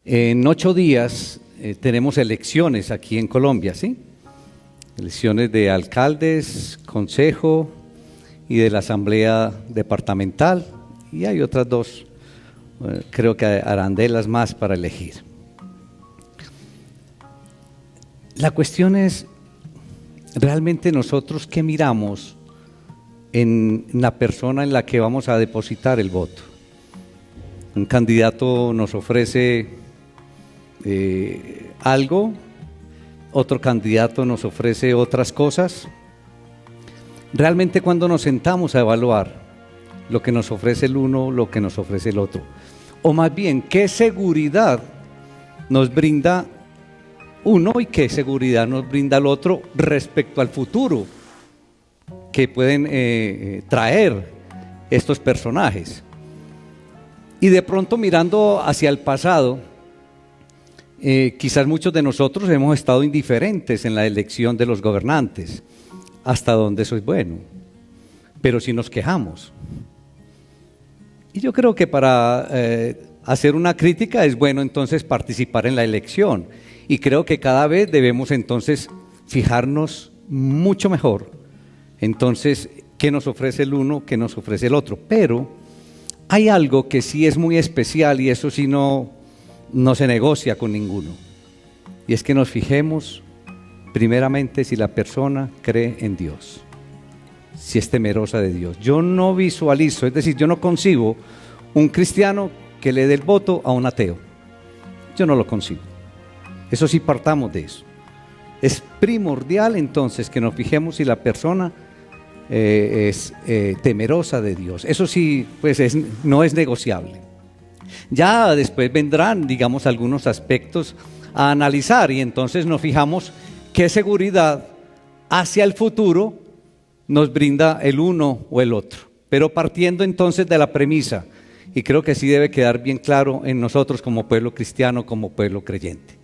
En 8 días tenemos elecciones aquí en Colombia, ¿sí? Elecciones de alcaldes, consejo y de la asamblea departamental. Y hay otras 2, creo que arandelas más para elegir. La cuestión es, ¿realmente nosotros qué miramos en la persona en la que vamos a depositar el voto? Un candidato nos ofrece algo, otro candidato nos ofrece otras cosas. Realmente cuando nos sentamos a evaluar lo que nos ofrece el uno, lo que nos ofrece el otro, o más bien, ¿qué seguridad nos brinda uno y qué seguridad nos brinda el otro respecto al futuro que pueden traer estos personajes? Y de pronto mirando hacia el pasado, quizás muchos de nosotros hemos estado indiferentes en la elección de los gobernantes, hasta donde eso es bueno, pero si nos quejamos. Y yo creo que para hacer una crítica es bueno entonces participar en la elección, y creo que cada vez debemos entonces fijarnos mucho mejor, entonces, qué nos ofrece el uno, qué nos ofrece el otro. Pero hay algo que sí es muy especial y eso sí no se negocia con ninguno, y es que nos fijemos primeramente si la persona cree en Dios, si es temerosa de Dios. Yo no visualizo, es decir, yo no concibo un cristiano que le dé el voto a un ateo. Yo no lo concibo. Eso sí, partamos de eso. Es primordial entonces que nos fijemos si la persona es temerosa de Dios. Eso sí, pues no es negociable. Ya después vendrán, digamos, algunos aspectos a analizar, y entonces nos fijamos qué seguridad hacia el futuro nos brinda el uno o el otro. Pero partiendo entonces de la premisa, y creo que sí debe quedar bien claro en nosotros como pueblo cristiano, como pueblo creyente.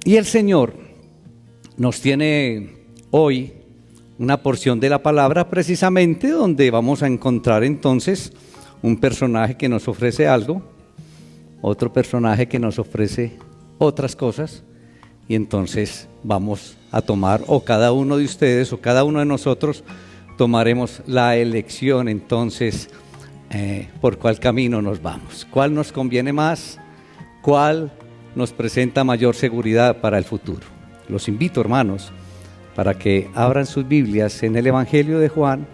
Y el Señor nos tiene hoy una porción de la palabra precisamente donde vamos a encontrar entonces un personaje que nos ofrece algo, otro personaje que nos ofrece otras cosas, y entonces vamos a tomar, o cada uno de ustedes o cada uno de nosotros tomaremos la elección entonces por cuál camino nos vamos, cuál nos conviene más, cuál nos presenta mayor seguridad para el futuro. Los invito, hermanos, para que abran sus Biblias en el Evangelio de Juan,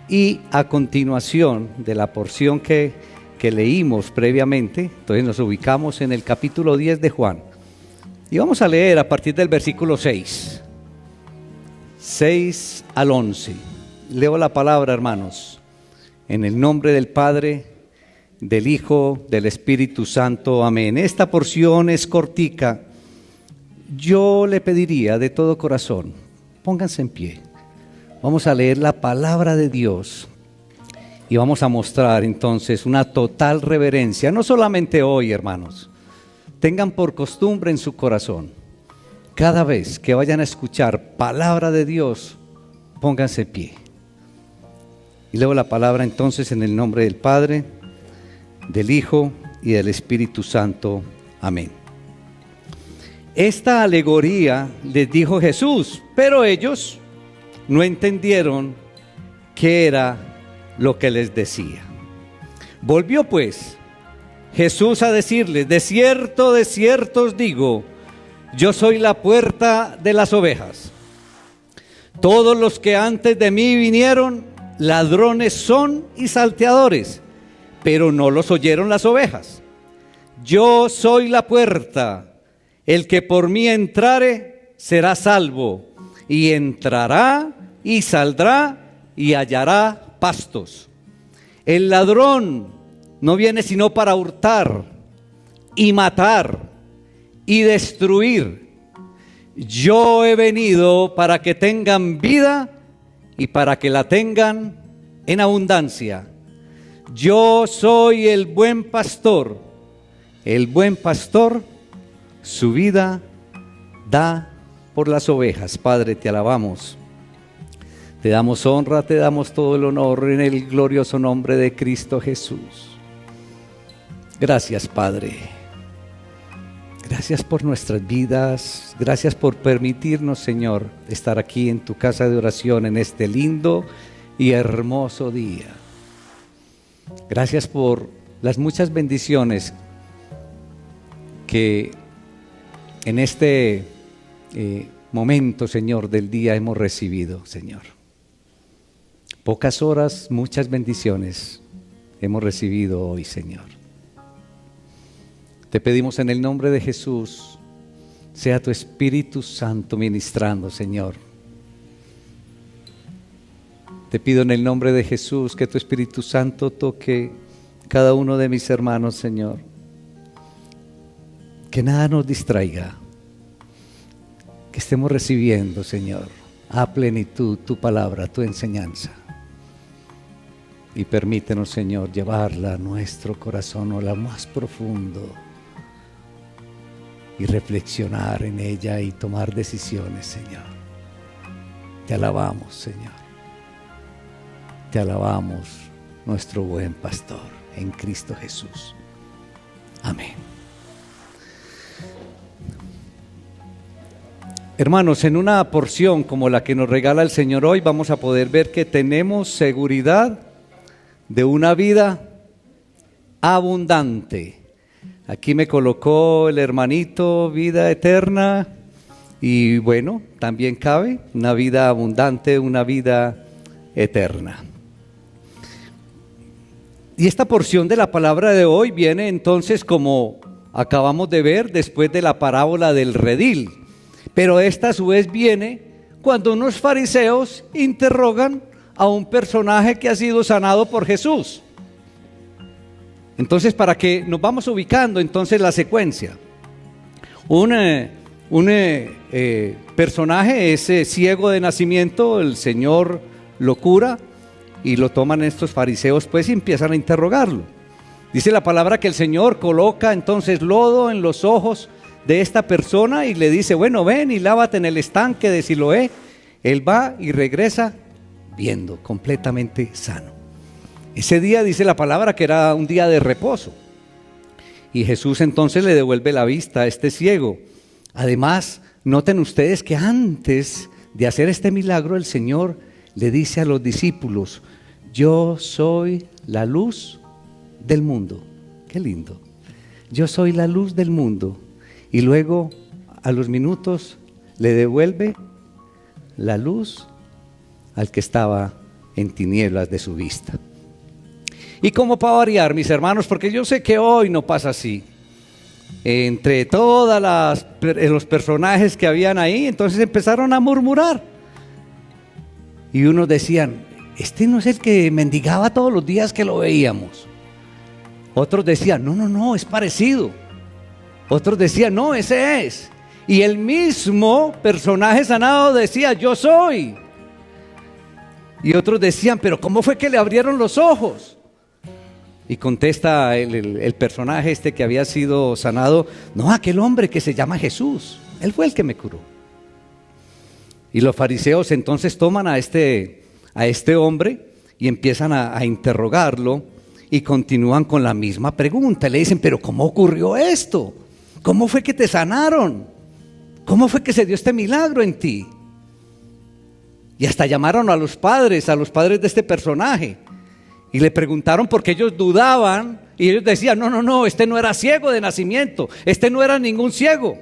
y a continuación de la porción que leímos previamente, entonces nos ubicamos en el capítulo 10 de Juan, y vamos a leer a partir del versículo 6 al 11. Leo la palabra, hermanos, en el nombre del Padre, del Hijo, del Espíritu Santo. Amén. Esta porción es cortica. Yo le pediría de todo corazón, pónganse en pie. Vamos a leer la palabra de Dios y vamos a mostrar entonces una total reverencia, no solamente hoy, hermanos. Tengan por costumbre en su corazón, cada vez que vayan a escuchar palabra de Dios, pónganse en pie. Y leo la palabra entonces en el nombre del Padre, del Hijo y del Espíritu Santo. Amén. Esta alegoría les dijo Jesús, pero ellos no entendieron qué era lo que les decía. Volvió pues Jesús a decirles: de cierto os digo, yo soy la puerta de las ovejas. Todos los que antes de mí vinieron, ladrones son y salteadores, pero no los oyeron las ovejas. Yo soy la puerta. El que por mí entrare será salvo, y entrará y saldrá y hallará pastos. El ladrón no viene sino para hurtar y matar y destruir. Yo he venido para que tengan vida y para que la tengan en abundancia. Yo soy el buen pastor. El buen pastor su vida da por las ovejas. Padre, te alabamos, te damos honra, te damos todo el honor en el glorioso nombre de Cristo Jesús. Gracias, Padre. Gracias por nuestras vidas. Gracias por permitirnos, Señor, estar aquí en tu casa de oración en este lindo y hermoso día. Gracias por las muchas bendiciones que en este momento, Señor, del día hemos recibido, Señor. Pocas horas, muchas bendiciones hemos recibido hoy, Señor. Te pedimos en el nombre de Jesús, sea tu Espíritu Santo ministrando, Señor. Te pido en el nombre de Jesús que tu Espíritu Santo toque cada uno de mis hermanos, Señor. Que nada nos distraiga, que estemos recibiendo, Señor, a plenitud tu palabra, tu enseñanza. Y permítenos, Señor, llevarla a nuestro corazón o la más profundo y reflexionar en ella y tomar decisiones, Señor. Te alabamos, Señor. Te alabamos, nuestro buen pastor, en Cristo Jesús. Amén. Hermanos, en una porción como la que nos regala el Señor hoy, vamos a poder ver que tenemos seguridad de una vida abundante. Aquí me colocó el hermanito vida eterna y bueno, también cabe una vida abundante, una vida eterna. Y esta porción de la palabra de hoy viene entonces, como acabamos de ver, después de la parábola del redil. Pero esta a su vez viene cuando unos fariseos interrogan a un personaje que ha sido sanado por Jesús. Entonces, para que nos vamos ubicando entonces la secuencia. Un personaje es ciego de nacimiento, el Señor lo cura y lo toman estos fariseos pues y empiezan a interrogarlo. Dice la palabra que el Señor coloca entonces lodo en los ojos de esta persona y le dice, bueno, ven y lávate en el estanque de Siloé. Él va y regresa viendo, completamente sano. Ese día dice la palabra que era un día de reposo. Y Jesús entonces le devuelve la vista a este ciego. Además, noten ustedes que antes de hacer este milagro, el Señor le dice a los discípulos, yo soy la luz del mundo. Qué lindo. Yo soy la luz del mundo. Y luego, a los minutos, le devuelve la luz al que estaba en tinieblas de su vista. Y como para variar, mis hermanos, porque yo sé que hoy no pasa así. Entre todos los personajes que habían ahí, entonces empezaron a murmurar. Y unos decían, este no es el que mendigaba todos los días que lo veíamos. Otros decían, no, es parecido. Otros decían, no, ese es. Y el mismo personaje sanado decía, yo soy. Y otros decían, pero ¿cómo fue que le abrieron los ojos? Y contesta el personaje este que había sido sanado, no, aquel hombre que se llama Jesús, él fue el que me curó. Y los fariseos entonces toman a este hombre y empiezan a interrogarlo y continúan con la misma pregunta. Le dicen, pero ¿cómo ocurrió esto? ¿Cómo fue que te sanaron? ¿Cómo fue que se dio este milagro en ti? Y hasta llamaron a los padres de este personaje. Y le preguntaron porque ellos dudaban y ellos decían, no, este no era ciego de nacimiento, este no era ningún ciego.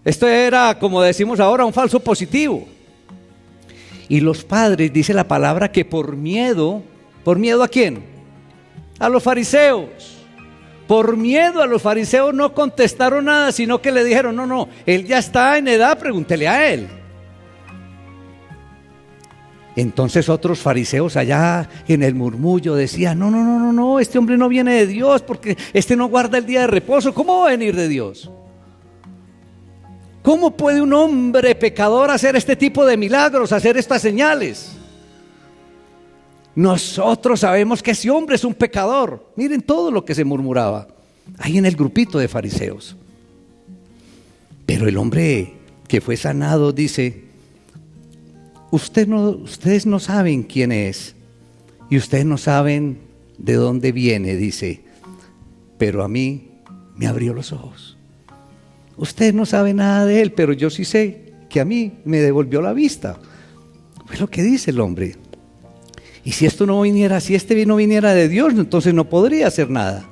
Esto era, como decimos ahora, un falso positivo. Y los padres, dice la palabra, que ¿por miedo a quién? A los fariseos. Por miedo a los fariseos no contestaron nada, sino que le dijeron, no, él ya está en edad, pregúntele a él. Entonces otros fariseos allá en el murmullo decían, no, este hombre no viene de Dios porque este no guarda el día de reposo. ¿Cómo va a venir de Dios? ¿Cómo puede un hombre pecador hacer este tipo de milagros, hacer estas señales? Nosotros sabemos que ese hombre es un pecador. Miren todo lo que se murmuraba ahí en el grupito de fariseos. Pero el hombre que fue sanado dice, ustedes no saben quién es y ustedes no saben de dónde viene, dice, pero a mí me abrió los ojos. Usted no sabe nada de él, pero yo sí sé que a mí me devolvió la vista. Es lo que dice el hombre. Y si esto no viniera, si este no viniera de Dios, entonces no podría hacer nada.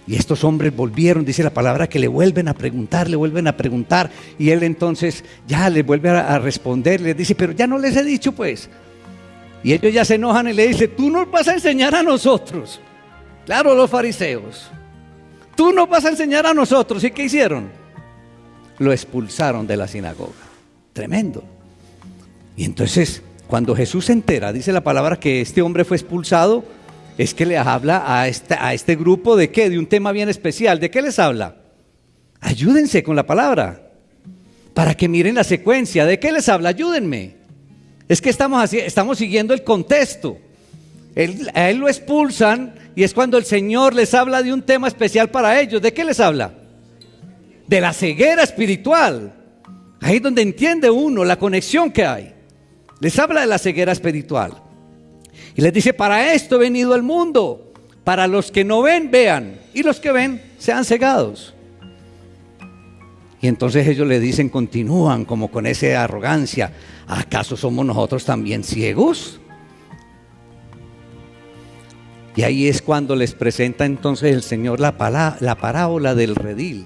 Y estos hombres volvieron, dice la palabra, que le vuelven a preguntar, y él entonces ya les vuelve a responder, les dice, pero ya no les he dicho pues. Y ellos ya se enojan y le dicen, tú nos vas a enseñar a nosotros. Claro, los fariseos. Tú nos vas a enseñar a nosotros. ¿Y qué hicieron? Lo expulsaron de la sinagoga. Tremendo. Y entonces, cuando Jesús se entera, dice la palabra que este hombre fue expulsado, es que les habla a este grupo ¿de qué? De un tema bien especial. ¿De qué les habla? Ayúdense con la palabra, para que miren la secuencia. ¿De qué les habla? Ayúdenme. Es que estamos siguiendo el contexto. A él lo expulsan y es cuando el Señor les habla de un tema especial para ellos. ¿De qué les habla? De la ceguera espiritual. Ahí es donde entiende uno la conexión que hay. Les habla de la ceguera espiritual. Y les dice, para esto he venido al mundo, para los que no ven, vean, y los que ven, sean cegados. Y entonces ellos le dicen, continúan como con esa arrogancia, ¿acaso somos nosotros también ciegos? Y ahí es cuando les presenta entonces el Señor la parábola del redil,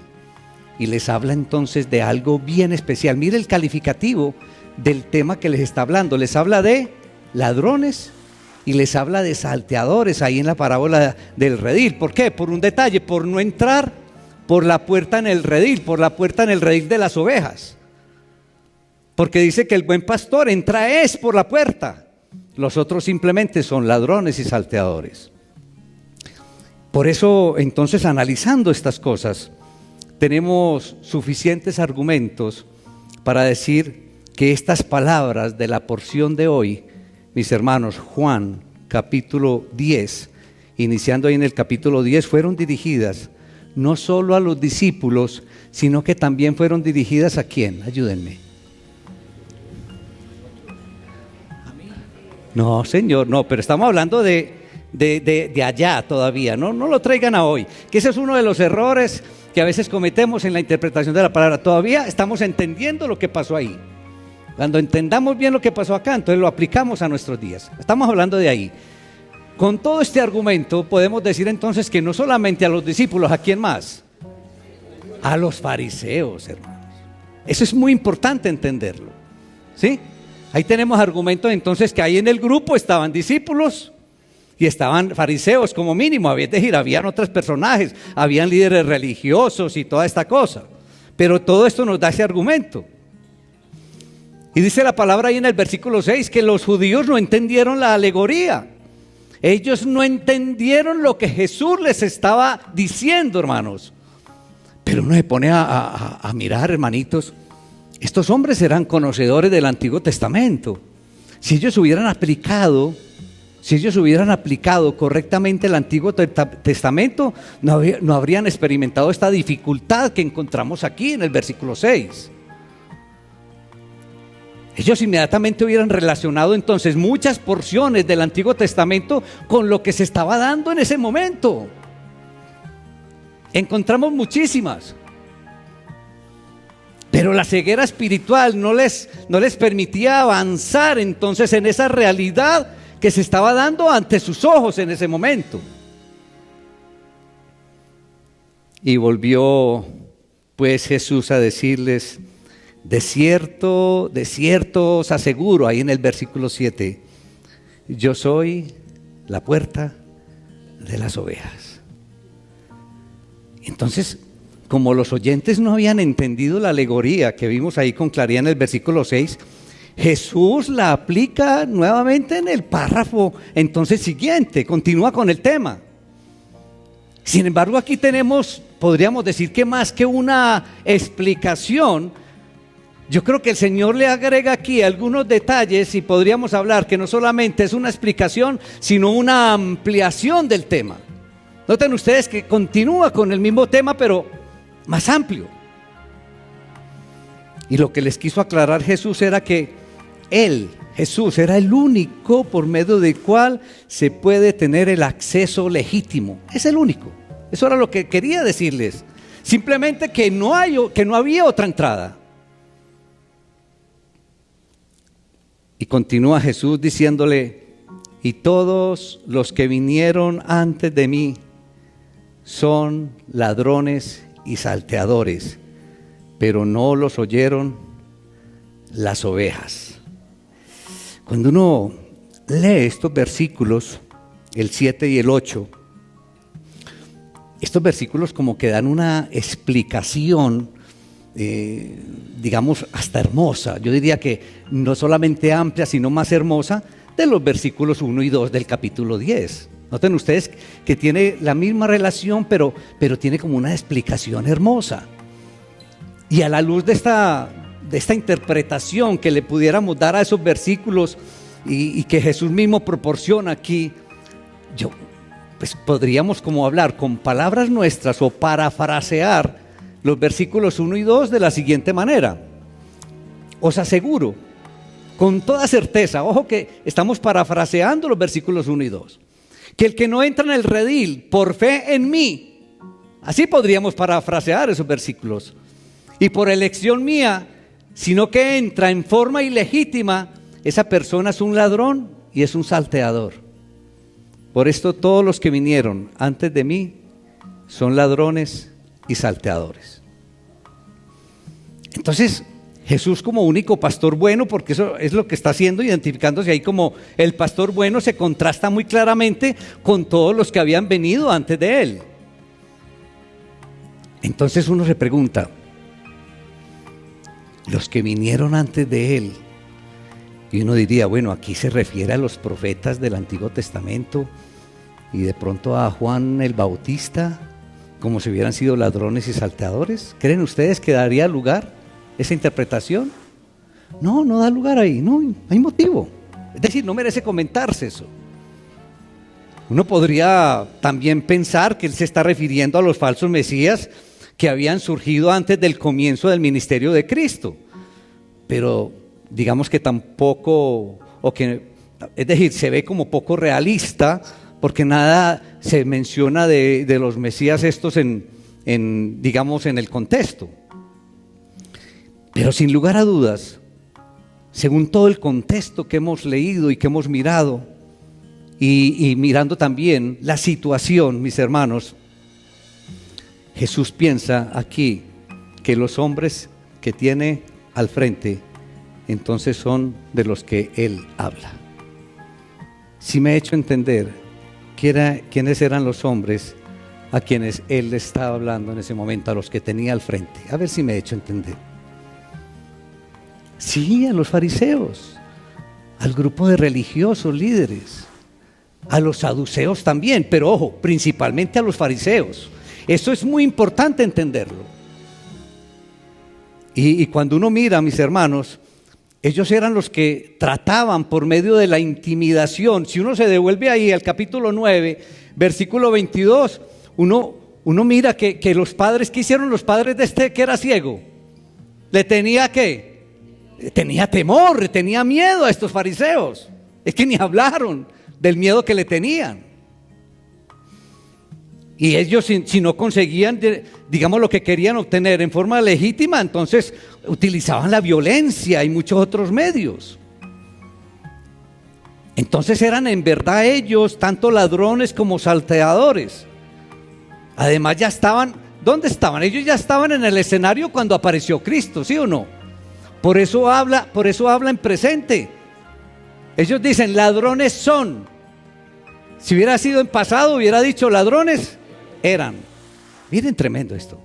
y les habla entonces de algo bien especial. Mire el calificativo del tema que les está hablando, les habla de ladrones y les habla de salteadores ahí en la parábola del redil. ¿Por qué? Por un detalle, por no entrar por la puerta en el redil, por la puerta en el redil de las ovejas. Porque dice que el buen pastor entra es por la puerta. Los otros simplemente son ladrones y salteadores. Por eso, entonces, analizando estas cosas, tenemos suficientes argumentos para decir que estas palabras de la porción de hoy, mis hermanos, Juan capítulo 10, iniciando ahí en el capítulo 10, fueron dirigidas no solo a los discípulos, sino que también fueron dirigidas ¿a quién? Ayúdenme. No, Señor, no, pero estamos hablando de allá todavía, no lo traigan a hoy, que ese es uno de los errores que a veces cometemos en la interpretación de la palabra. Todavía estamos entendiendo lo que pasó ahí. Cuando entendamos bien lo que pasó acá, entonces lo aplicamos a nuestros días. Estamos hablando de ahí. Con todo este argumento podemos decir entonces que no solamente a los discípulos, ¿a quién más? A los fariseos, hermanos. Eso es muy importante entenderlo, ¿sí? Ahí tenemos argumentos entonces que ahí en el grupo estaban discípulos y estaban fariseos como mínimo. Habían otros personajes, habían líderes religiosos y toda esta cosa. Pero todo esto nos da ese argumento. Y dice la palabra ahí en el versículo 6 que los judíos no entendieron la alegoría. Ellos no entendieron lo que Jesús les estaba diciendo, hermanos. Pero uno se pone a mirar, hermanitos. Estos hombres eran conocedores del Antiguo Testamento. Si ellos hubieran aplicado correctamente el Antiguo Testamento, no habrían experimentado esta dificultad que encontramos aquí en el versículo 6. Ellos inmediatamente hubieran relacionado entonces muchas porciones del Antiguo Testamento con lo que se estaba dando en ese momento. Encontramos muchísimas. Pero la ceguera espiritual no les permitía avanzar entonces en esa realidad que se estaba dando ante sus ojos en ese momento. Y volvió pues Jesús a decirles: de cierto os aseguro, ahí en el versículo 7, yo soy la puerta de las ovejas. Entonces, como los oyentes no habían entendido la alegoría que vimos ahí con claridad en el versículo 6, Jesús la aplica nuevamente en el párrafo entonces siguiente, continúa con el tema. Sin embargo, aquí podríamos decir que más que una explicación, yo creo que el Señor le agrega aquí algunos detalles y podríamos hablar que no solamente es una explicación, sino una ampliación del tema. Noten ustedes que continúa con el mismo tema, pero más amplio. Y lo que les quiso aclarar Jesús era que Él, Jesús, era el único por medio del cual se puede tener el acceso legítimo. Es el único. Eso era lo que quería decirles. Simplemente que no había otra entrada. Y continúa Jesús diciéndole: y todos los que vinieron antes de mí son ladrones y salteadores, pero no los oyeron las ovejas. Cuando uno lee estos versículos, el 7 y el 8, estos versículos como que dan una explicación, digamos, hasta hermosa. Yo diría que no solamente amplia, sino más hermosa, de los versículos 1 y 2 del capítulo 10. Noten ustedes que tiene la misma relación, pero tiene como una explicación hermosa. Y a la luz de esta interpretación que le pudiéramos dar a esos versículos y que Jesús mismo proporciona aquí, pues podríamos como hablar con palabras nuestras o parafrasear los versículos 1 y 2 de la siguiente manera. Os aseguro, con toda certeza, ojo que estamos parafraseando los versículos 1 y 2, que el que no entra en el redil por fe en mí, así podríamos parafrasear esos versículos, y por elección mía, sino que entra en forma ilegítima, esa persona es un ladrón y es un salteador. Por esto todos los que vinieron antes de mí son ladrones y salteadores. Entonces Jesús, como único pastor bueno, porque eso es lo que está haciendo, identificándose ahí como el pastor bueno, se contrasta muy claramente con todos los que habían venido antes de él. Entonces uno se pregunta, los que vinieron antes de él, y uno diría, bueno, aquí se refiere a los profetas del Antiguo Testamento y de pronto a Juan el Bautista, como si hubieran sido ladrones y salteadores. ¿Creen ustedes que daría lugar esa interpretación? No da lugar ahí, no hay motivo. Es decir, no merece comentarse eso. Uno podría también pensar que él se está refiriendo a los falsos mesías que habían surgido antes del comienzo del ministerio de Cristo, pero digamos que tampoco, es decir, se ve como poco realista, porque nada se menciona de los mesías estos digamos, en el contexto. Pero sin lugar a dudas, según todo el contexto que hemos leído y que hemos mirado, y mirando también la situación, mis hermanos, Jesús piensa aquí que los hombres que tiene al frente, entonces son de los que Él habla. Si me he hecho entender quiénes eran los hombres a quienes Él le estaba hablando en ese momento, a los que tenía al frente. A ver si me he hecho entender. Sí, a los fariseos, al grupo de religiosos líderes, a los saduceos también, pero ojo, principalmente a los fariseos. Eso es muy importante entenderlo. Y cuando uno mira, mis hermanos, ellos eran los que trataban por medio de la intimidación. Si uno se devuelve ahí al capítulo 9, versículo 22, uno mira que los padres, ¿qué hicieron los padres de este que era ciego? Le tenía tenía temor, tenía miedo a estos fariseos. Es que ni hablaron del miedo que le tenían. Y ellos, si no conseguían, digamos, lo que querían obtener en forma legítima, entonces utilizaban la violencia y muchos otros medios. Entonces eran en verdad ellos tanto ladrones como salteadores. Además ya estaban, ¿dónde estaban? Ellos ya estaban en el escenario cuando apareció Cristo, ¿sí o no? Por eso habla en presente. Ellos dicen, ladrones son. Si hubiera sido en pasado, hubiera dicho, ladrones eran. Miren, tremendo esto.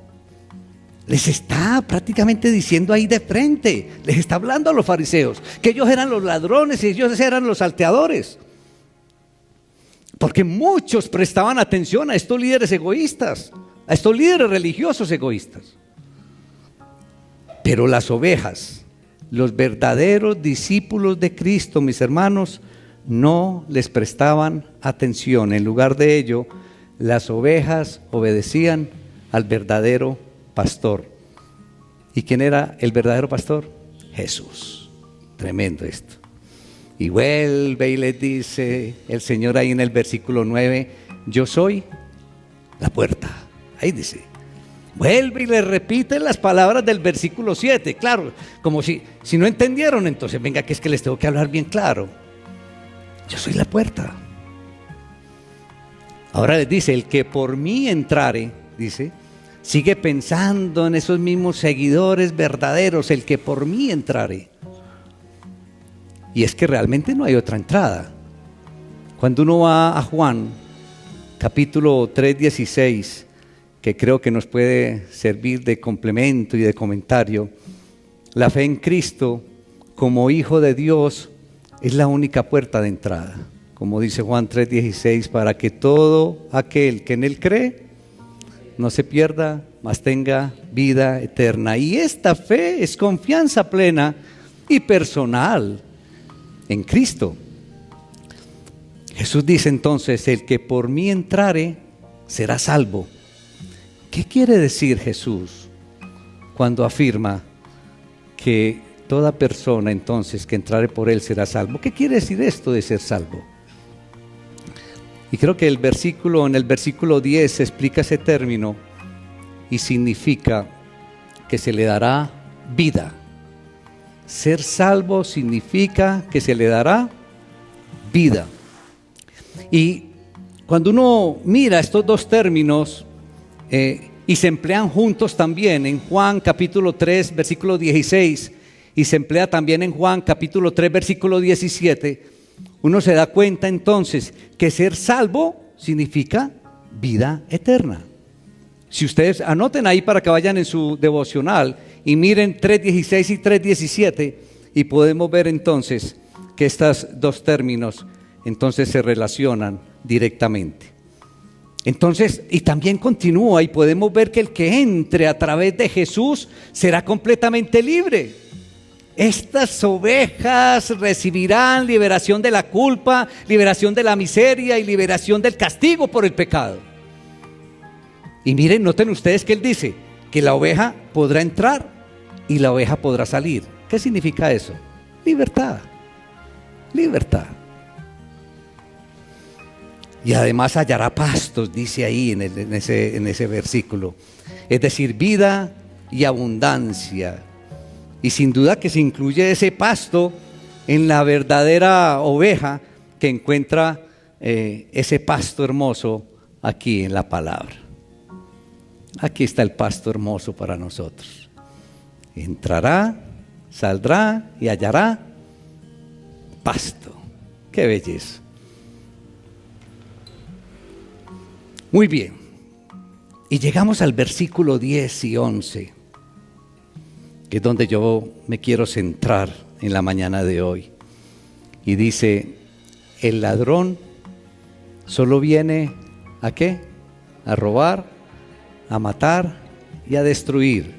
Les está prácticamente diciendo ahí de frente, les está hablando a los fariseos, que ellos eran los ladrones y ellos eran los salteadores. Porque muchos prestaban atención a estos líderes egoístas, a estos líderes religiosos egoístas. Pero las ovejas, los verdaderos discípulos de Cristo, mis hermanos, no les prestaban atención. En lugar de ello, las ovejas obedecían al verdadero pastor. ¿Y quién era el verdadero pastor? Jesús. Tremendo esto. Y vuelve y les dice el Señor ahí en el versículo 9, yo soy la puerta. Ahí dice. Vuelve y le repite las palabras del versículo 7. Claro, como si no entendieron, entonces venga que es que les tengo que hablar bien claro. Yo soy la puerta. Ahora les dice, el que por mí entrare, dice, sigue pensando en esos mismos seguidores verdaderos, el que por mí entrare. Y es que realmente no hay otra entrada. Cuando uno va a Juan, capítulo 3:16, que creo que nos puede servir de complemento y de comentario, la fe en Cristo como Hijo de Dios es la única puerta de entrada. Como dice Juan 3:16, para que todo aquel que en Él cree no se pierda, mas tenga vida eterna. Y esta fe es confianza plena y personal en Cristo. Jesús dice entonces, el que por mí entrare será salvo. ¿Qué quiere decir Jesús cuando afirma que toda persona entonces que entrare por Él será salvo? ¿Qué quiere decir esto de ser salvo? Y creo que en el versículo 10 se explica ese término y significa que se le dará vida. Ser salvo significa que se le dará vida. Y cuando uno mira estos dos términos y se emplean juntos también en Juan capítulo 3 versículo 16 y se emplea también en Juan capítulo 3 versículo 17, uno se da cuenta entonces que ser salvo significa vida eterna. Si ustedes anoten ahí para que vayan en su devocional y miren 3:16 y 3:17 y podemos ver entonces que estos dos términos entonces se relacionan directamente. Entonces, y también continúa y podemos ver que el que entre a través de Jesús será completamente libre. Estas ovejas recibirán liberación de la culpa, liberación de la miseria y liberación del castigo por el pecado. Y miren, noten ustedes que él dice que la oveja podrá entrar y la oveja podrá salir. ¿Qué significa eso? Libertad. Libertad. Y además hallará pastos, dice ahí en ese versículo. Es decir, vida y abundancia. Y sin duda que se incluye ese pasto en la verdadera oveja que encuentra ese pasto hermoso aquí en la palabra. Aquí está el pasto hermoso para nosotros. Entrará, saldrá y hallará pasto. ¡Qué belleza! Muy bien. Y llegamos al versículo 10 y 11, que es donde yo me quiero centrar en la mañana de hoy. Y dice, el ladrón solo viene ¿a qué? A robar, a matar y a destruir.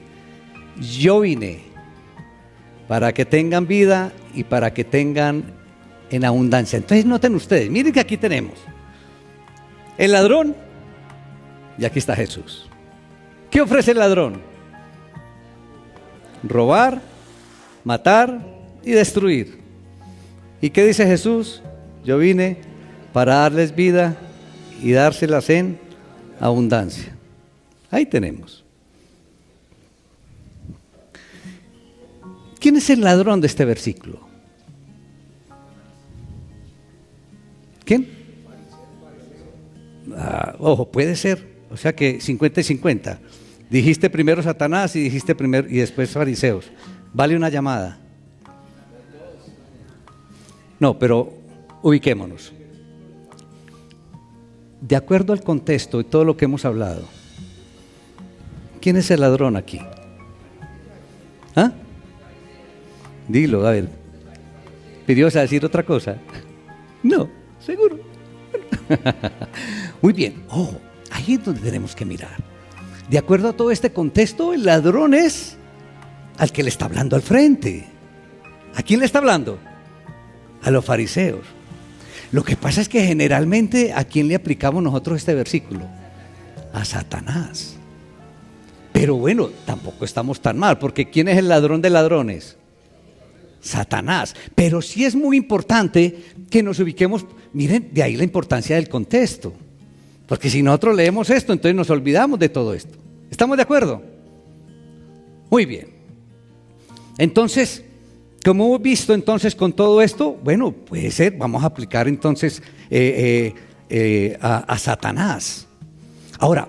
Yo vine para que tengan vida y para que tengan en abundancia. Entonces noten ustedes, miren que aquí tenemos el ladrón y aquí está Jesús. ¿Qué ofrece el ladrón? Robar, matar y destruir. ¿Y qué dice Jesús? Yo vine para darles vida y dárselas en abundancia. Ahí tenemos. ¿Quién es el ladrón de este versículo? ¿Quién? Ojo, puede ser. O sea que 50 y 50. Dijiste primero Satanás y dijiste primero y después fariseos. Vale una llamada. No, pero ubiquémonos. De acuerdo al contexto y todo lo que hemos hablado, ¿quién es el ladrón aquí? ¿Ah? Dilo, a ver. ¿Pidió a decir otra cosa? No, seguro. Muy bien, ojo, ahí es donde tenemos que mirar. De acuerdo a todo este contexto, el ladrón es al que le está hablando al frente. ¿A quién le está hablando? A los fariseos. Lo que pasa es que generalmente, ¿a quién le aplicamos nosotros este versículo? A Satanás. Pero bueno, tampoco estamos tan mal, porque ¿quién es el ladrón de ladrones? Satanás. Pero sí es muy importante que nos ubiquemos, miren, de ahí la importancia del contexto. Porque si nosotros leemos esto, entonces nos olvidamos de todo esto. ¿Estamos de acuerdo? Muy bien. Entonces, como hemos visto entonces con todo esto, bueno, puede ser, vamos a aplicar entonces a Satanás. Ahora,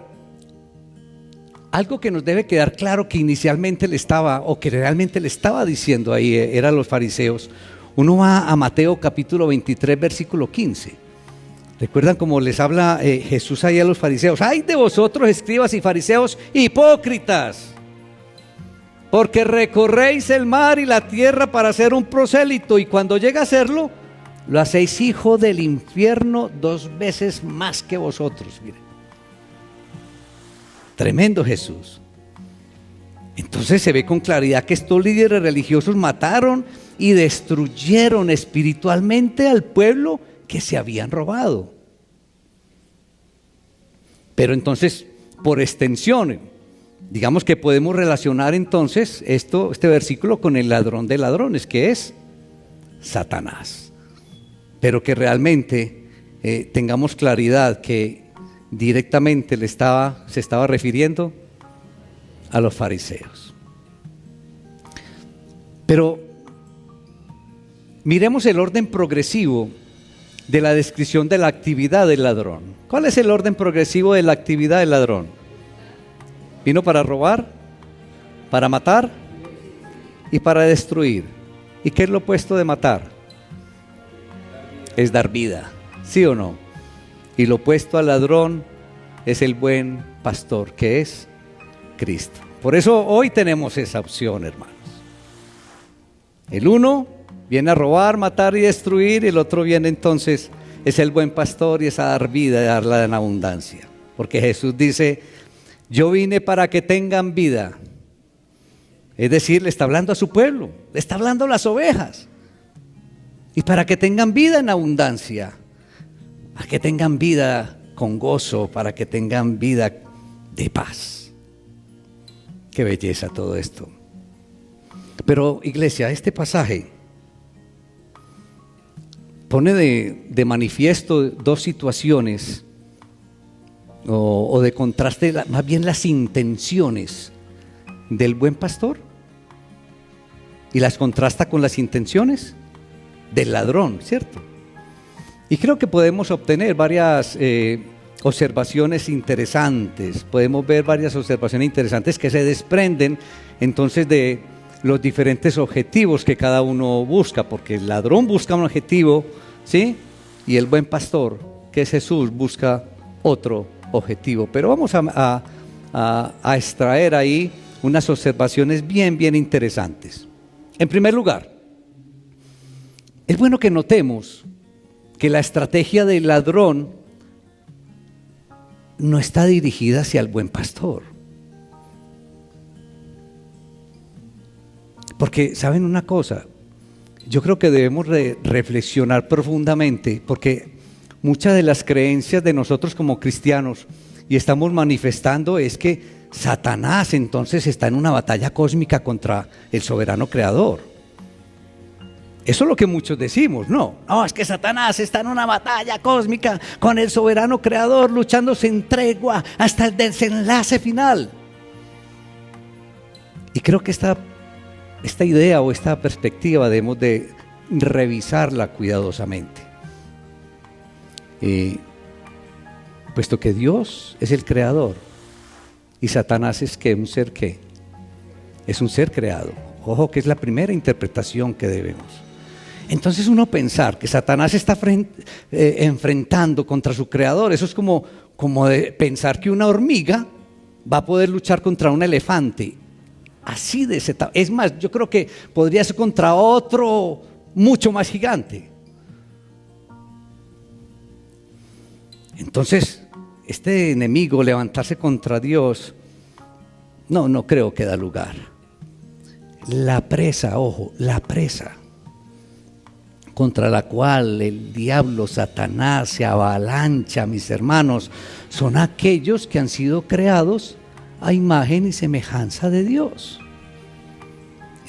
algo que nos debe quedar claro que inicialmente le estaba, o que realmente le estaba diciendo ahí, eran los fariseos. Uno va a Mateo capítulo 23, versículo 15. ¿Recuerdan cómo les habla Jesús ahí a los fariseos? ¡Ay de vosotros, escribas y fariseos, hipócritas! Porque recorréis el mar y la tierra para ser un prosélito, y cuando llega a serlo, lo hacéis hijo del infierno 2 veces más que vosotros. Miren. Tremendo Jesús. Entonces se ve con claridad que estos líderes religiosos mataron y destruyeron espiritualmente al pueblo que se habían robado. Pero entonces, por extensión, digamos que podemos relacionar entonces este versículo con el ladrón de ladrones, que es Satanás. Pero que realmente tengamos claridad que directamente se estaba refiriendo a los fariseos. Pero miremos el orden progresivo de la descripción de la actividad del ladrón. ¿Cuál es el orden progresivo de la actividad del ladrón? Vino para robar, para matar y para destruir. ¿Y qué es lo opuesto de matar? Es dar vida, ¿sí o no? Y lo opuesto al ladrón es el buen pastor, que es Cristo. Por eso hoy tenemos esa opción, hermanos. El uno viene a robar, matar y destruir, el otro viene entonces, es el buen pastor y es a dar vida, a darla en abundancia. Porque Jesús dice, yo vine para que tengan vida. Es decir, le está hablando a su pueblo, le está hablando a las ovejas. Y para que tengan vida en abundancia, para que tengan vida con gozo, para que tengan vida de paz. Qué belleza todo esto. Pero iglesia, este pasaje pone de manifiesto 2 situaciones o de contraste, más bien las intenciones del buen pastor, y las contrasta con las intenciones del ladrón, ¿cierto? Y creo que podemos obtener varias observaciones interesantes. Podemos ver varias observaciones interesantes que se desprenden entonces de los diferentes objetivos que cada uno busca, porque el ladrón busca un objetivo, ¿sí? Y el buen pastor, que es Jesús, busca otro objetivo. Pero vamos a extraer ahí unas observaciones bien interesantes. En primer lugar, es bueno que notemos que la estrategia del ladrón no está dirigida hacia el buen pastor. Porque, ¿saben una cosa? Yo creo que debemos reflexionar profundamente, porque muchas de las creencias de nosotros como cristianos, y estamos manifestando, es que Satanás entonces está en una batalla cósmica contra el soberano creador. Eso es lo que muchos decimos. No, es que Satanás está en una batalla cósmica con el soberano creador, luchándose en tregua hasta el desenlace final. Y creo que esta idea o esta perspectiva debemos de revisarla cuidadosamente. Puesto que Dios es el creador y Satanás es ¿qué? Un ser ¿qué? Es un ser creado. Ojo, que es la primera interpretación que debemos. Entonces uno pensar que Satanás está enfrentando contra su creador, eso es como de pensar que una hormiga va a poder luchar contra un elefante. Así de ese tamaño. Es más, yo creo que podría ser contra otro mucho más gigante. Entonces, este enemigo levantarse contra Dios, no creo que da lugar. La presa, ojo, la presa contra la cual el diablo, Satanás, se avalancha, mis hermanos, son aquellos que han sido creados a imagen y semejanza de Dios.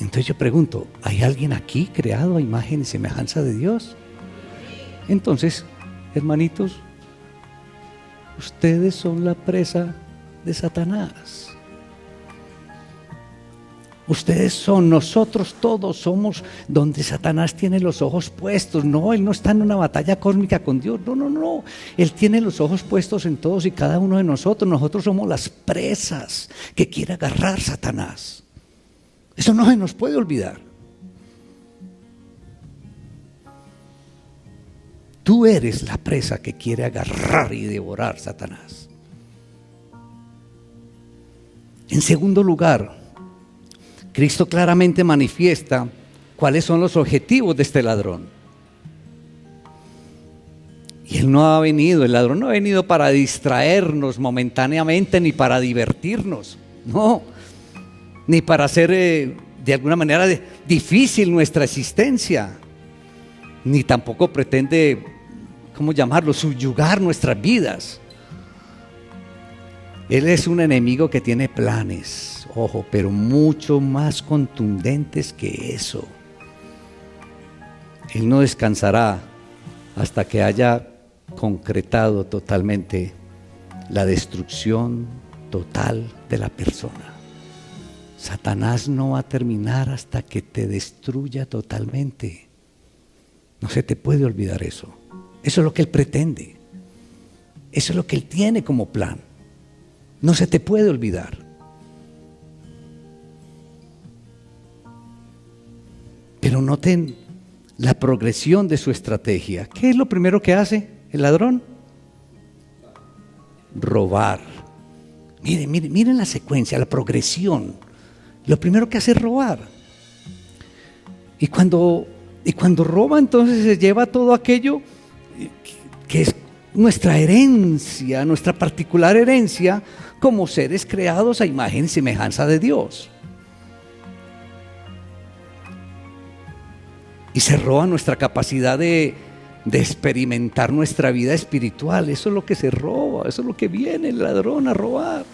Entonces yo pregunto, ¿hay alguien aquí creado a imagen y semejanza de Dios? Entonces, hermanitos, ustedes son la presa de Satanás. Ustedes son, nosotros todos somos donde Satanás tiene los ojos puestos. No, él no está en una batalla cósmica con Dios. No. Él tiene los ojos puestos en todos y cada uno de nosotros. Nosotros somos las presas que quiere agarrar Satanás. Eso no se nos puede olvidar. Tú eres la presa que quiere agarrar y devorar Satanás. En segundo lugar, Cristo claramente manifiesta cuáles son los objetivos de este ladrón. Y él no ha venido, el ladrón no ha venido para distraernos momentáneamente ni para divertirnos, no, ni para hacer de alguna manera difícil nuestra existencia, ni tampoco pretende, ¿cómo llamarlo?, subyugar nuestras vidas. Él es un enemigo que tiene planes, ojo, pero mucho más contundentes que eso. Él no descansará hasta que haya concretado totalmente la destrucción total de la persona. Satanás no va a terminar hasta que te destruya totalmente. No se te puede olvidar eso. Eso es lo que él pretende. Eso es lo que él tiene como plan. No se te puede olvidar. Pero noten la progresión de su estrategia. ¿Qué es lo primero que hace el ladrón? Robar. Miren la secuencia, la progresión. Lo primero que hace es robar. Y cuando roba, entonces se lleva todo aquello que es nuestra herencia, nuestra particular herencia como seres creados a imagen y semejanza de Dios. Y se roba nuestra capacidad de experimentar nuestra vida espiritual. Eso es lo que se roba, eso es lo que viene el ladrón a robar.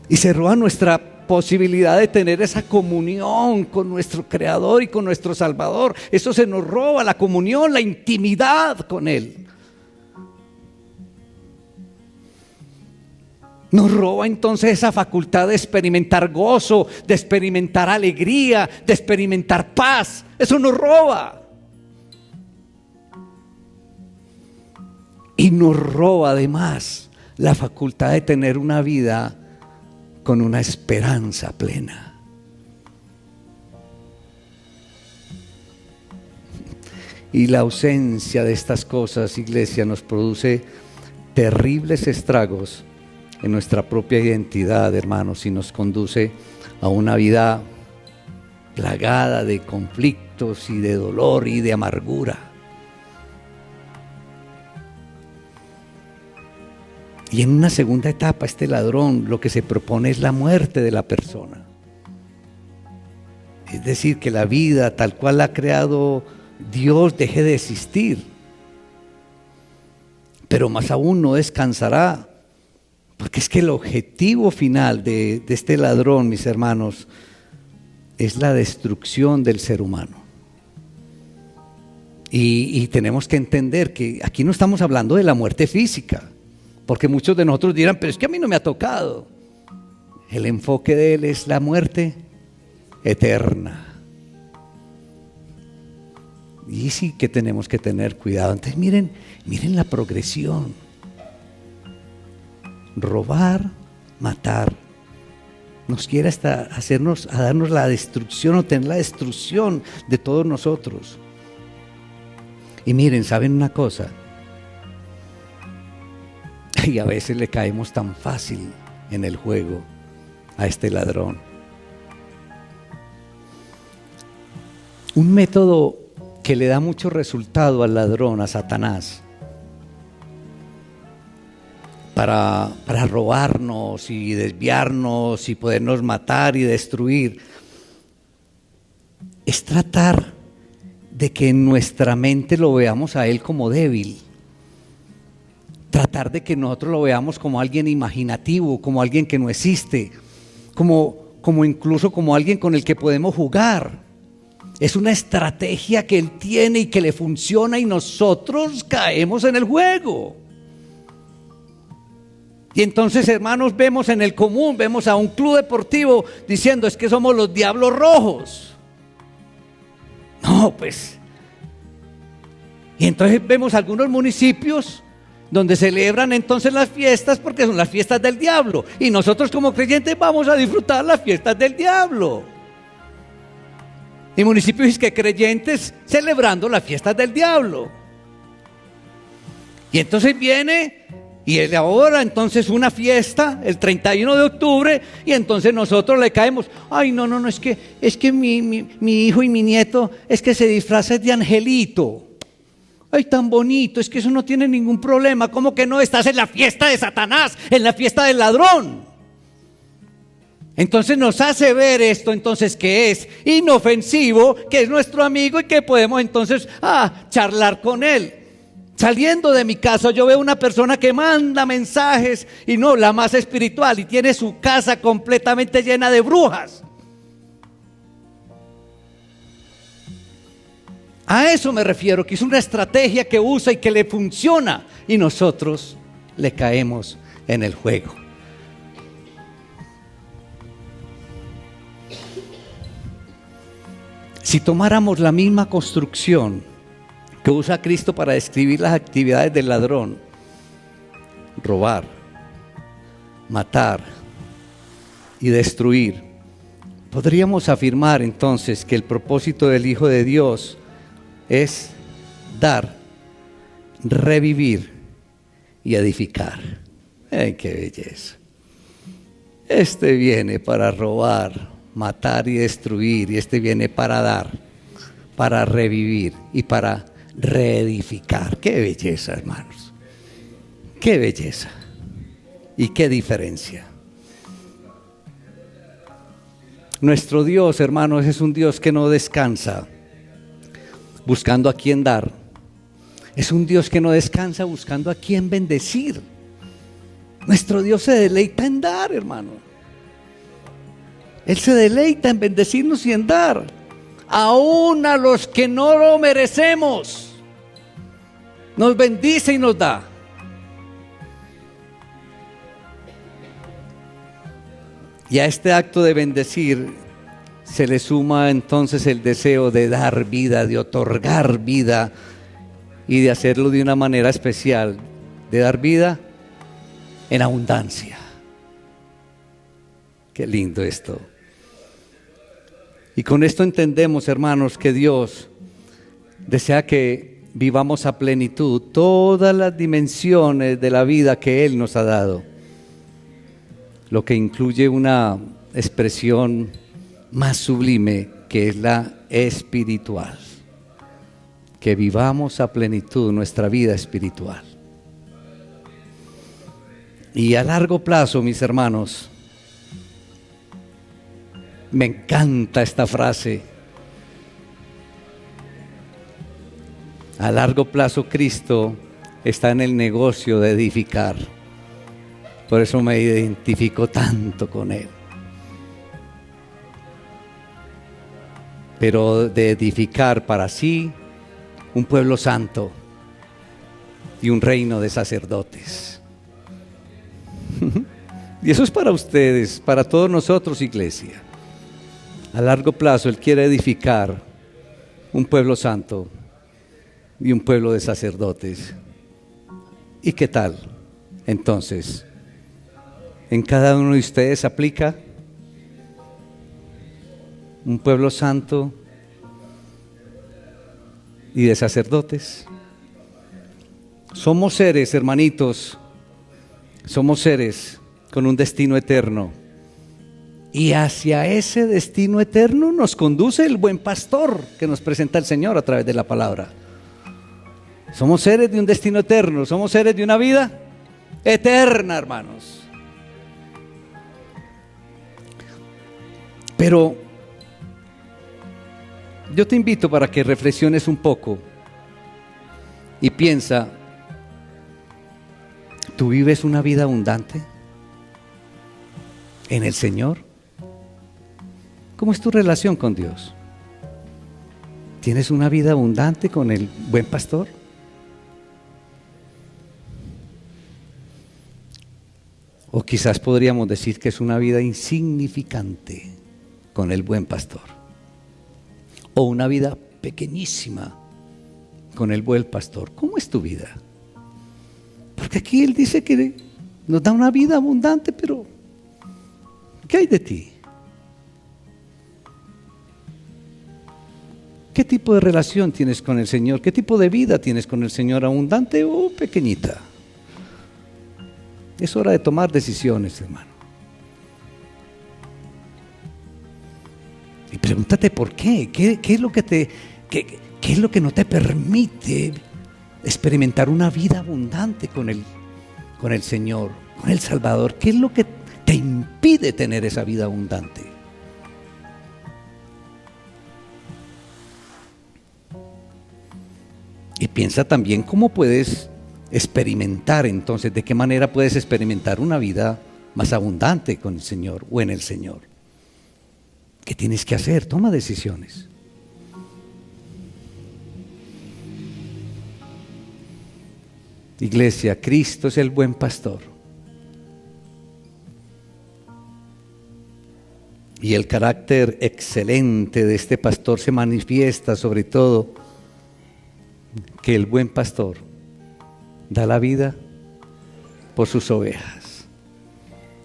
Y se roba nuestra posibilidad de tener esa comunión con nuestro Creador y con nuestro Salvador. Eso se nos roba, la comunión, la intimidad con Él. Nos roba entonces esa facultad de experimentar gozo, de experimentar alegría, de experimentar paz. Eso nos roba. Y nos roba además la facultad de tener una vida con una esperanza plena. Y la ausencia de estas cosas, iglesia, nos produce terribles estragos en nuestra propia identidad, hermanos, y nos conduce a una vida plagada de conflictos y de dolor y de amargura. Y en una segunda etapa, este ladrón lo que se propone es la muerte de la persona. Es decir, que la vida tal cual la ha creado Dios deje de existir. Pero más aún no descansará. Porque es que el objetivo final de este ladrón, mis hermanos, es la destrucción del ser humano. Y tenemos que entender que aquí no estamos hablando de la muerte física, porque muchos de nosotros dirán, pero es que a mí no me ha tocado. El enfoque de él es la muerte eterna. Y sí que tenemos que tener cuidado. Entonces miren la progresión. Robar, matar, nos quiere hasta darnos la destrucción o tener la destrucción de todos nosotros. Y miren, ¿saben una cosa? Y a veces le caemos tan fácil en el juego a este ladrón. Un método que le da mucho resultado al ladrón, a Satanás, para robarnos y desviarnos y podernos matar y destruir, es tratar de que en nuestra mente lo veamos a él como débil, tratar de que nosotros lo veamos como alguien imaginativo, como alguien que no existe, como incluso como alguien con el que podemos jugar. Es una estrategia que él tiene y que le funciona, y nosotros caemos en el juego. Y entonces, hermanos, vemos en el común, vemos a un club deportivo diciendo: es que somos los Diablos Rojos. No, pues. Y entonces vemos algunos municipios donde celebran entonces las fiestas porque son las fiestas del diablo. Y nosotros como creyentes vamos a disfrutar las fiestas del diablo. Y municipios que creyentes celebrando las fiestas del diablo. Y entonces viene y él ahora entonces una fiesta el 31 de octubre y entonces nosotros le caemos: ay, no, es que mi hijo y mi nieto es que se disfraza de angelito. Ay, tan bonito, es que eso no tiene ningún problema. ¿Cómo que no? Estás en la fiesta de Satanás, en la fiesta del ladrón. Entonces nos hace ver esto, entonces, que es inofensivo, que es nuestro amigo y que podemos entonces charlar con él. Saliendo de mi casa yo veo una persona que manda mensajes, y no, la más espiritual, y tiene su casa completamente llena de brujas. A eso me refiero, que es una estrategia que usa y que le funciona, y nosotros le caemos en el juego. Si tomáramos la misma construcción que usa Cristo para describir las actividades del ladrón: robar, matar y destruir, podríamos afirmar entonces que el propósito del Hijo de Dios es dar, revivir y edificar. ¡Ay, qué belleza! Este viene para robar, matar y destruir, y este viene para dar, para revivir y para reedificar. ¡Qué belleza, hermanos! ¡Qué belleza! Y qué diferencia. Nuestro Dios, hermanos, es un Dios que no descansa buscando a quién dar. Es un Dios que no descansa buscando a quién bendecir. Nuestro Dios se deleita en dar, hermano. Él se deleita en bendecirnos y en dar, aún a los que no lo merecemos. Nos bendice y nos da. Y a este acto de bendecir se le suma entonces el deseo de dar vida, de otorgar vida, y de hacerlo de una manera especial, de dar vida en abundancia. Qué lindo esto. Y con esto entendemos, hermanos, que Dios desea que vivamos a plenitud todas las dimensiones de la vida que Él nos ha dado, lo que incluye una expresión más sublime, que es la espiritual. Que vivamos a plenitud nuestra vida espiritual. Y a largo plazo, mis hermanos, me encanta esta frase: a largo plazo Cristo está en el negocio de edificar. Por eso me identifico tanto con Él. Pero de edificar para sí un pueblo santo y un reino de sacerdotes. Y eso es para ustedes, para todos nosotros, iglesia. A largo plazo Él quiere edificar un pueblo santo y un pueblo de sacerdotes. ¿Y qué tal? Entonces, ¿en cada uno de ustedes aplica un pueblo santo y de sacerdotes? Somos seres, hermanitos, somos seres con un destino eterno, y hacia ese destino eterno nos conduce el buen pastor que nos presenta el Señor a través de la palabra. Somos seres de un destino eterno, somos seres de una vida eterna, hermanos. Pero yo te invito para que reflexiones un poco y piensa ¿Tú vives una vida abundante en el Señor? ¿Cómo es tu relación con Dios? ¿Tienes una vida abundante con el buen pastor? O quizás podríamos decir que es una vida insignificante con el buen pastor. O una vida pequeñísima con el buen pastor. ¿Cómo es tu vida? Porque aquí Él dice que nos da una vida abundante, pero ¿qué hay de ti? ¿Qué tipo de relación tienes con el Señor? ¿Qué tipo de vida tienes con el Señor? ¿Abundante o pequeñita? Es hora de tomar decisiones, hermano. Y pregúntate por qué. ¿Qué es lo que qué es lo que no te permite experimentar una vida abundante con el Señor, con el Salvador? ¿Qué es lo que te impide tener esa vida abundante? Y piensa también cómo puedes experimentar entonces, de qué manera puedes experimentar una vida más abundante con el Señor o en el Señor. ¿Qué tienes que hacer? Toma decisiones. Iglesia, Cristo es el buen pastor. Y el carácter excelente de este pastor se manifiesta sobre todo que el buen pastor da la vida por sus ovejas.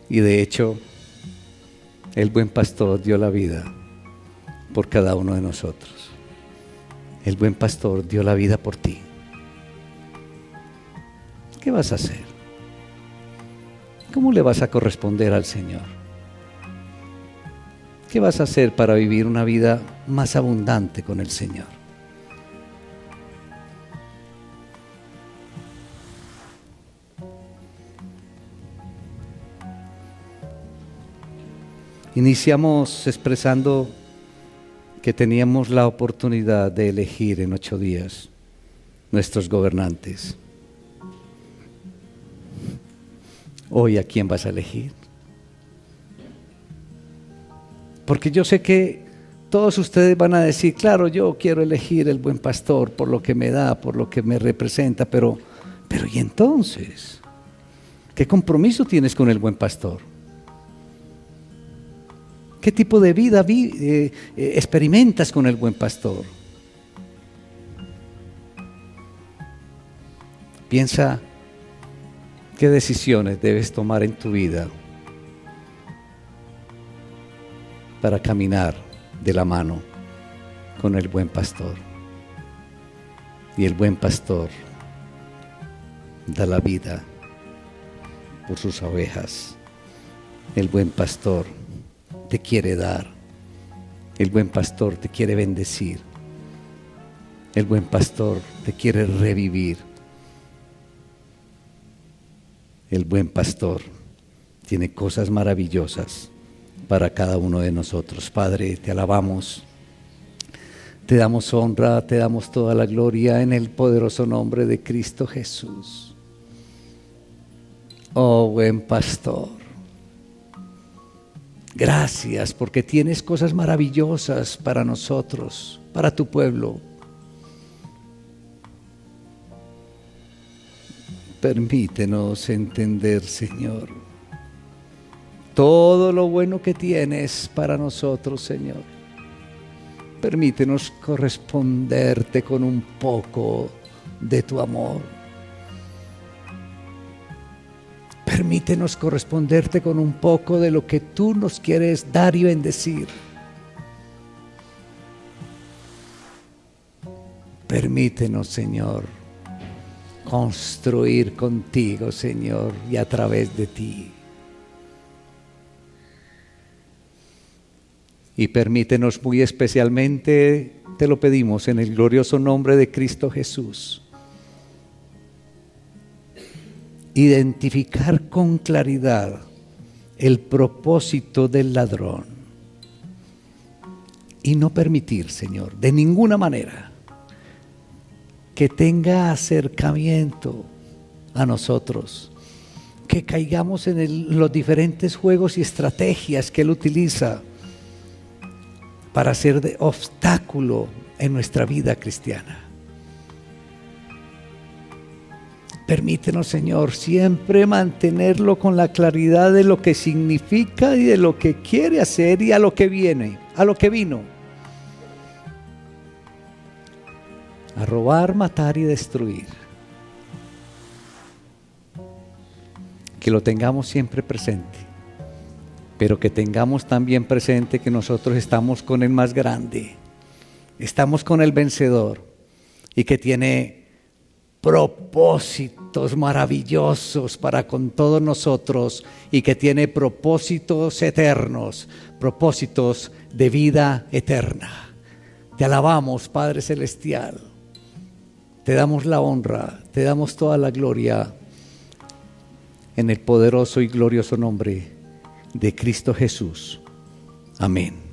Y de hecho, el buen pastor dio la vida por cada uno de nosotros. El buen pastor dio la vida por ti. ¿Qué vas a hacer? ¿Cómo le vas a corresponder al Señor? ¿Qué vas a hacer para vivir una vida más abundante con el Señor? Iniciamos expresando que teníamos la oportunidad de elegir en 8 días nuestros gobernantes. Hoy, ¿a quién vas a elegir? Porque yo sé que todos ustedes van a decir, claro, yo quiero elegir el buen pastor por lo que me da, por lo que me representa, pero ¿y entonces? ¿Qué compromiso tienes con el buen pastor? ¿Qué tipo de vida experimentas con el buen pastor? Piensa qué decisiones debes tomar en tu vida para caminar de la mano con el buen pastor. Y el buen pastor da la vida por sus ovejas. El buen pastor te quiere dar. El buen pastor te quiere bendecir. El buen pastor te quiere revivir. El buen pastor tiene cosas maravillosas para cada uno de nosotros. Padre, te alabamos, te damos honra, te damos toda la gloria en el poderoso nombre de Cristo Jesús. Oh, buen pastor, gracias porque tienes cosas maravillosas para nosotros, para tu pueblo. Permítenos entender, Señor, todo lo bueno que tienes para nosotros, Señor. Permítenos corresponderte con un poco de tu amor. Permítenos corresponderte con un poco de lo que tú nos quieres dar y bendecir. Permítenos, Señor, construir contigo, Señor, y a través de ti. Y permítenos muy especialmente, te lo pedimos en el glorioso nombre de Cristo Jesús, identificar con claridad el propósito del ladrón y no permitir, Señor, de ninguna manera que tenga acercamiento a nosotros que caigamos en los diferentes juegos y estrategias que Él utiliza para ser de obstáculo en nuestra vida cristiana. Permítenos, Señor, siempre mantenerlo con la claridad de lo que significa y de lo que quiere hacer y a lo que viene, a lo que vino. A robar, matar y destruir. Que lo tengamos siempre presente, pero que tengamos también presente que nosotros estamos con el más grande, estamos con el vencedor y que tiene propósitos maravillosos para con todos nosotros y que tiene propósitos eternos, propósitos de vida eterna. Te alabamos, Padre Celestial, te damos la honra, te damos toda la gloria en el poderoso y glorioso nombre de Cristo Jesús. Amén.